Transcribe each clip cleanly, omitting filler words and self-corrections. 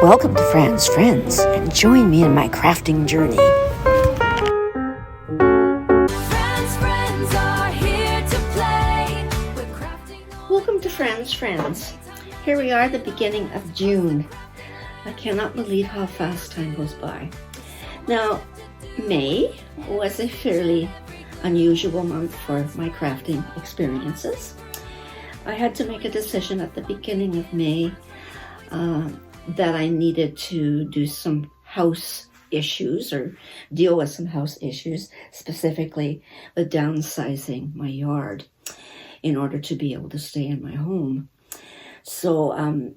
Welcome to Fran's Friends, and join me in my crafting journey. Welcome to Fran's Friends. Here we are at the beginning of June. I cannot believe how fast time goes by. Now, May was a fairly unusual month for my crafting experiences. I had to make a decision at the beginning of May that I needed to do some house issues or deal with some house issues, specifically with downsizing my yard in order to be able to stay in my home. So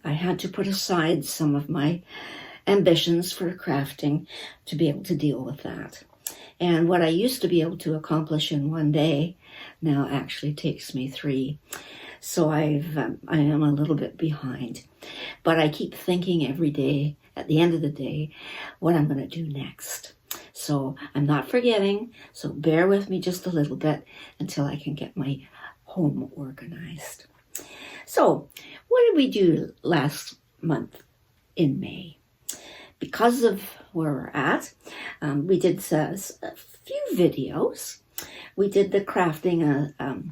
I had to put aside some of my ambitions for crafting to be able to deal with that. And what I used to be able to accomplish in one day now actually takes me 3. So I am a little bit behind. But I keep thinking every day, at the end of the day, what I'm going to do next. So I'm not forgetting, so bear with me just a little bit until I can get my home organized. So what did we do last month in May? Because of where we're at, we did a few videos. We did the crafting a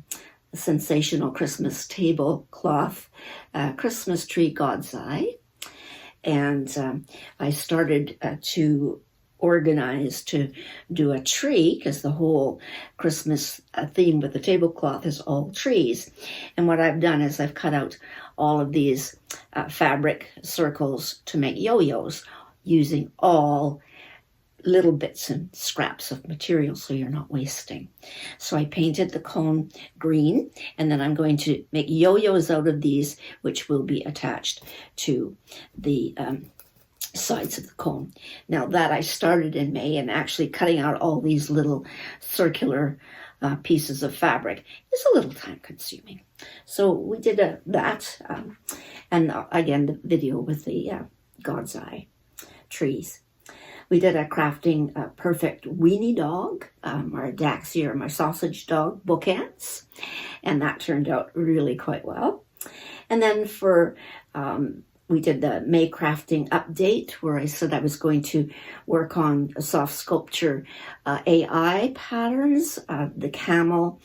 sensational Christmas tablecloth, Christmas tree God's Eye. And I started to organize to do a tree because the whole Christmas theme with the tablecloth is all trees. And what I've done is I've cut out all of these fabric circles to make yo-yos using all little bits and scraps of material so you're not wasting. So I painted the cone green, and then I'm going to make yo-yos out of these, which will be attached to the sides of the cone. Now that I started in May, and actually cutting out all these little circular pieces of fabric is a little time consuming. So we did that, and again the video with the God's Eye trees. We did a crafting perfect weenie dog, or a Daxie or my sausage dog bookends, and that turned out really quite well. And then for we did the May crafting update where I said I was going to work on soft sculpture AI patterns, the camel,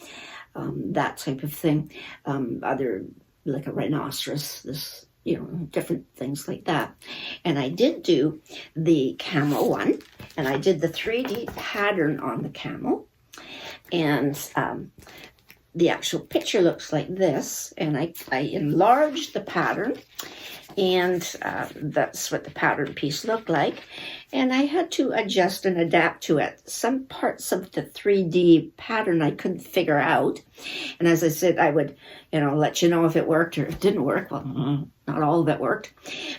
that type of thing, other like a rhinoceros, this, different things like that. And I did do the camel one, and I did the 3D pattern on the camel. And the actual picture looks like this, and I enlarged the pattern, and that's what the pattern piece looked like. And I had to adjust and adapt to it. Some parts of the 3D pattern I couldn't figure out. And as I said, I would, let you know if it worked or it didn't work. Well, not all of it worked.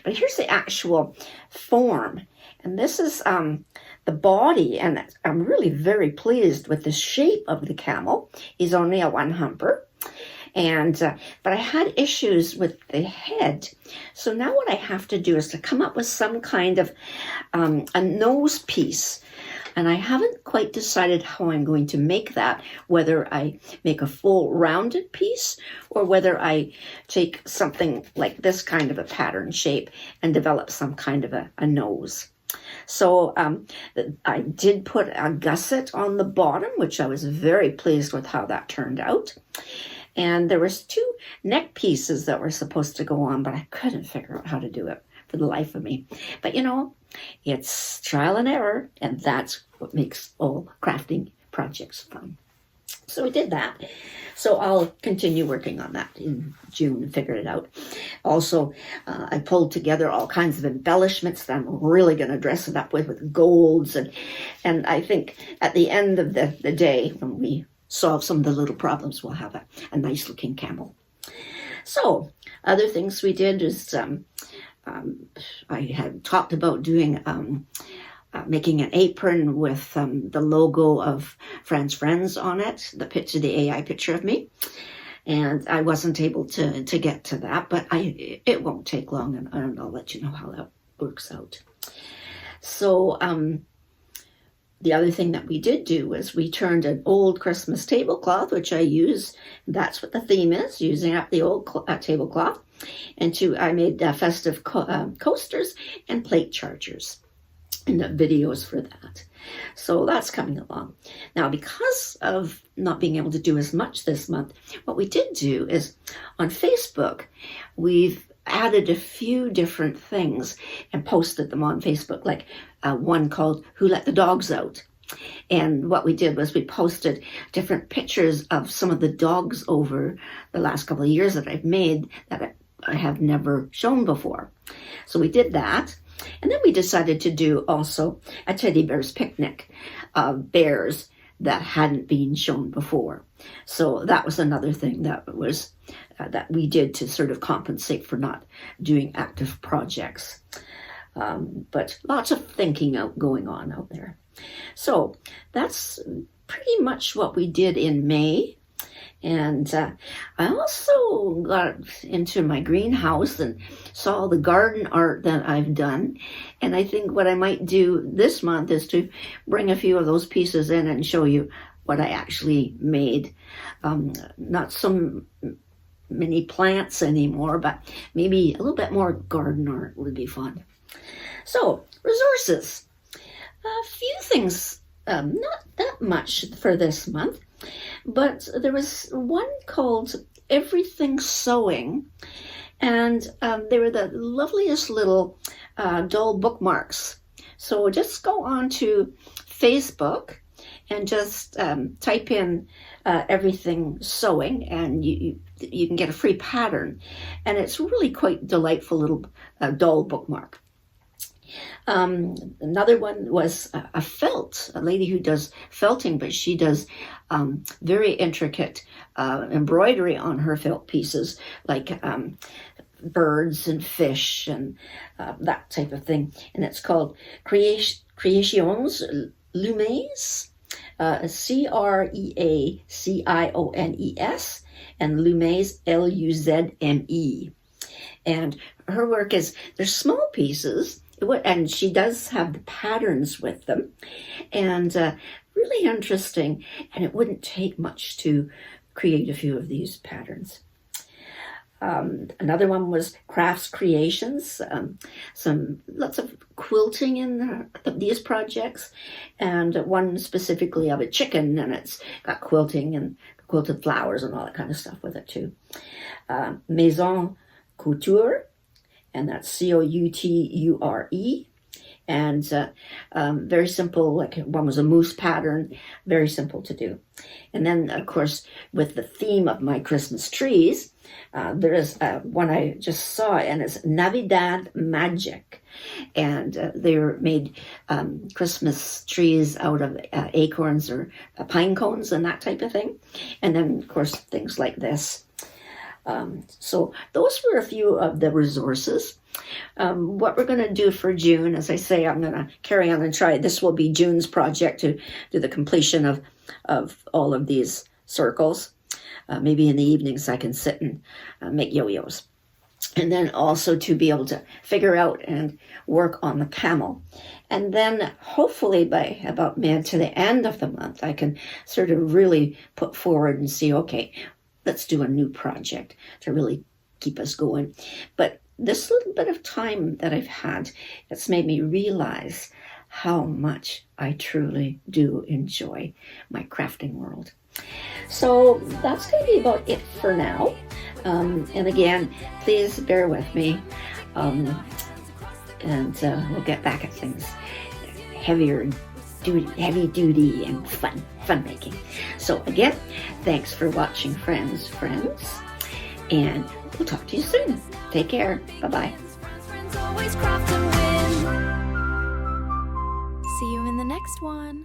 But here's the actual form. And this is the body. And I'm really very pleased with the shape of the camel. He's only a 1-humper. And but I had issues with the head. So now what I have to do is to come up with some kind of a nose piece. And I haven't quite decided how I'm going to make that, whether I make a full rounded piece or whether I take something like this kind of a pattern shape and develop some kind of a nose. So I did put a gusset on the bottom, which I was very pleased with how that turned out. And there was 2 neck pieces that were supposed to go on, but I couldn't figure out how to do it for the life of me. But it's trial and error, and that's what makes all crafting projects fun. So we did that. So I'll continue working on that in June and figure it out. Also, I pulled together all kinds of embellishments that I'm really going to dress it up with golds. And I think at the end of the day, when we solve some of the little problems, we'll have a nice looking camel. So other things we did is I had talked about doing making an apron with the logo of Fran's Friends on it, the AI picture of me. And I wasn't able to get to that, but it won't take long, and I'll let you know how that works out. So the other thing that we did do was we turned an old Christmas tablecloth, which I use, that's what the theme is, using up the old tablecloth, I made festive coasters and plate chargers, and the videos for that. So that's coming along. Now, because of not being able to do as much this month, what we did do is on Facebook, we've added a few different things and posted them on Facebook, like one called Who Let the Dogs Out? And what we did was we posted different pictures of some of the dogs over the last couple of years that I've made that I have never shown before. So we did that. And then we decided to do also a teddy bear's picnic of bears that hadn't been shown before. So that was another thing that was that we did to sort of compensate for not doing active projects. But lots of thinking going on out there. So that's pretty much what we did in May. And I also got into my greenhouse and saw the garden art that I've done. And I think what I might do this month is to bring a few of those pieces in and show you what I actually made. Not so many plants anymore, but maybe a little bit more garden art would be fun. So, resources. A few things, not that much for this month. But there was one called Everything Sewing, and they were the loveliest little doll bookmarks. So just go on to Facebook and just type in Everything Sewing, and you can get a free pattern. And it's really quite delightful little doll bookmark. Another one was a felt, a lady who does felting, but she does very intricate embroidery on her felt pieces, like birds and fish and that type of thing. And it's called Creaciones Luzme, Creaciones, and Luzme, Luzme. And her work is, they're small pieces, and she does have the patterns with them, and really interesting, and it wouldn't take much to create a few of these patterns. Another one was Crafts Creations, lots of quilting in these projects, and one specifically of a chicken, and it's got quilting and quilted flowers and all that kind of stuff with it too. Maison Couture, and that's Couture, and very simple, like one was a moose pattern, very simple to do. And then, of course, with the theme of my Christmas trees, there is one I just saw, and it's Navidad Magic. And they were made Christmas trees out of acorns or pine cones and that type of thing. And then, of course, things like this. So those were a few of the resources. What we're going to do for June, as I say, I'm going to carry on and try. This will be June's project to do the completion of all of these circles. Maybe in the evenings I can sit and make yo-yos. And then also to be able to figure out and work on the camel. And then hopefully by about mid to the end of the month, I can sort of really put forward and see, okay, let's do a new project to really keep us going. But this little bit of time that I've had, it's made me realize how much I truly do enjoy my crafting world. So that's going to be about it for now. And again, please bear with me. And we'll get back at things heavy duty and fun making. So again, thanks for watching, friends. And we'll talk to you soon. Take care. Bye-bye. See you in the next one.